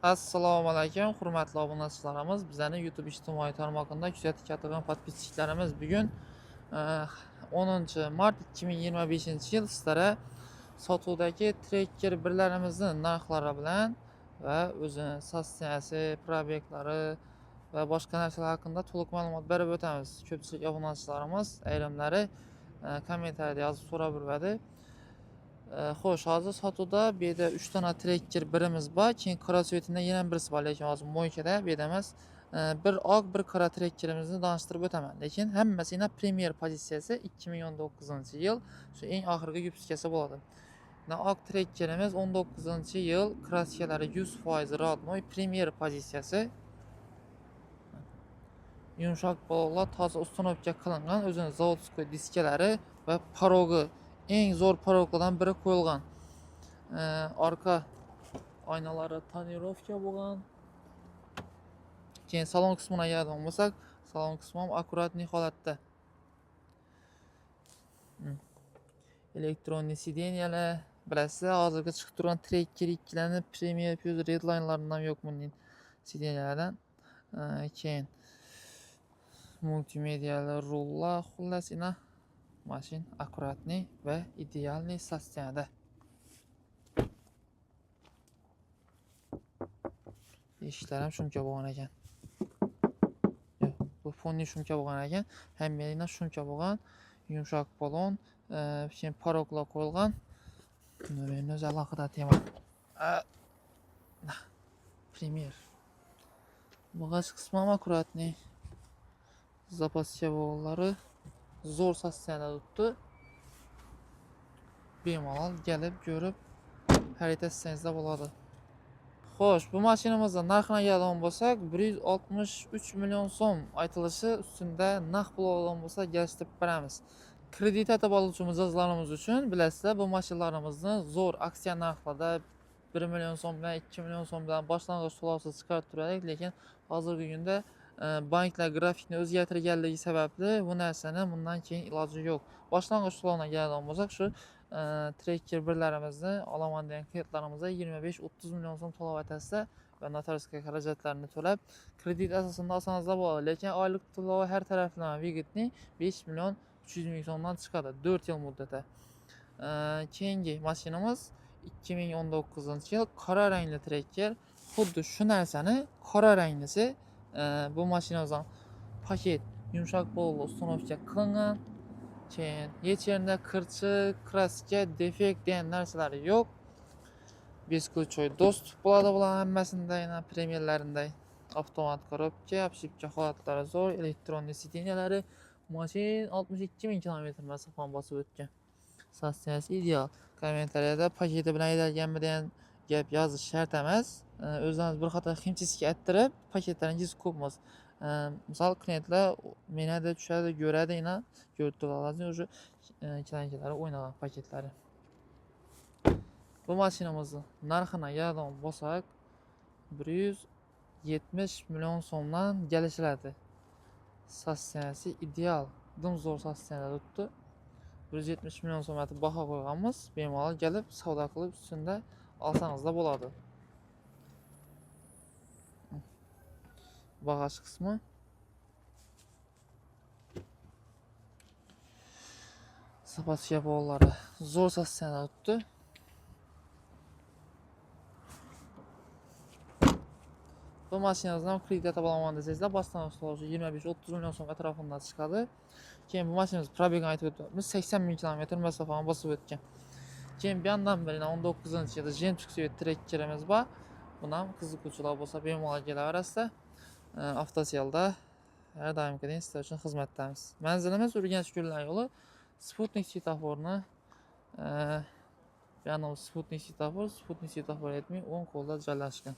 Assalomu alaykum, hurmatli obunachilarimiz. Bizning YouTube ijtimoiy tarmog'ida kuzatib kelgan podpischilarimiz bugun 10 mart 2025-yil sizlarga sotuvdagi trekker birlarimizning narxlari bilan va o'zining sotsiyasi, probeklari va boshqa narsalar haqida to'liq ma'lumot berib o'tamiz. Ko'pchilik obunachilarimiz ayrimlari kommentariyada yozib so'rab yuradi. Xo'sh, hozir sotuvda bu yerda 3 dona trekker birimiz bor. Keyin crossfitida yana birisi bor, lekin hozir mo'ykada bu yerda emas. Bir oq, bir qora trekkerimizni tanishtirib o'taman. Lekin hammasining premier pozitsiyasi 2019-yil, shu eng oxirgi yupskasi bo'ladi. Oq trekkerimiz 19-yil, krasskalari 100% rodnoy, premier pozitsiyasi. Yumshoq bollar toza ustunovka qilingan, o'zining zavodskoy diskalari va parogi eng zo'r paroklardan biri qo'yilgan. Orqa oynalari tonirovka bo'lgan. Keyin salon qismini keladigan bo'lsak, salon qismi ham akkuratniy holatda. Elektronli sideniyalar, bilasizlar, hozirgi chiqib turgan trekker ikkilarni Premier Plus Redline'laridan yo'q bunday sideniyalardan. Keyin multimediali rullar, xullas mashin akkuratniy va idealniy sosteniyada. Eshiklar ham shumka bo'lgan ekan. Bu fonli shumka bo'lgan ekan. Hammalari shumka bo'lgan, yumshoq polon, keyin paroklar qo'yilgan. Buni o'zi alohida tema. Premier. Bagaj qismi ham akkuratniy. Zapaska bo'g'inlari zo'r sosteniyada turibdi. Bemalol kelib ko'rib xarid etsangizlar bo'ladi. Xo'sh, bu mashinamizning narxini keladigan bo'lsak, 163 million so'm aytilishi ustida naqd pul oladigan bo'lsa, kelishtirib beramiz. Kredit atib oluvchi mijozlarimiz uchun bilasizlar, bu mashinalarimizni zo'r aksiya narxlarda 1 million so'm bilan 2 million so'm bilan boshlang'ich to'lovsiz chiqarib turardik, lekin hozirgi kunda banklar grafikni o'zgartirganligi sababli bu narsani bundan keyin iloji yo'q. Boshlang'ich to'lovga keladigan bo'lsak, shu trekker birlarimizni olaman degan klientlarimizga 25-30 million so'm to'lab aytasiz va notariskiy xarajatlarni to'lab kredit asosida olsangizlar bo'ladi. Lekin oylik to'lovi har taraflama vigitni 5 million 300 ming so'mdan chiqadi 4 yil muddatda. Keyingi mashinamiz 2019-yil qora rangli trekker. Xuddi shu narsani qora ranglisi bu mashinamizdan paket yumshoq bo'lib ustunovka qilingan. Keyin hech yerda qirchiq, kraska, defekt degan narsalar yo'q. Besключой достуp bo'ladi bular hammasida, yana premierlarinday. Avtomat korobka, obshipka holatlari zo'r, elektronli sideniyalari, mashin 62 ming kilometr masofani bosib o'tgan. Sosteniyasi ideal. Kommentariyada paketi bilan haydalganmi degan gap yozish shart emas. O'zlaringiz bir qator ximchiski ayttirib, paketlaringiz ko'pmas. Misol klientlar menada tushadi, ko'radi, ko'rib turadi, o'sha kilankilari o'ynagan paketlari. Bu mashinamizni narxini keladigan bo'lsak, 170 million so'mdan kelishiladi. Sosteniyasi ideal, zo'r sosteniyada turibdi. 170 million so'm atib baho qo'yganmiz. Bemalol kelib savdo qilib ustida olsangizlar bo'ladi. Bagaj qismi zapaska bo'g'inlari zo'r sosteniyada turibdi. Bu mashinamizni ham kredit atib olaman desangizlar, boshlang'ich to'lovi 25-30 million so'm atrofida chiqadi. Keyin bu mashinamiz probegini aytib o'tamiz, 80 ming kilometr masofani bosib o'tgan. Keyin bu yandan beri 19-yilda Gentrix trekkerimiz bor. Buni ham qiziquvchilar bo'lsa bemalol kelaverasizlar. Avtoselda har doimgidek sizlar uchun xizmatdamiz. Manzilimiz Urganch Gullar yo'li, Sputnik svetoforni Sputnik svetofor etmay 10 qo'lda joylashgan.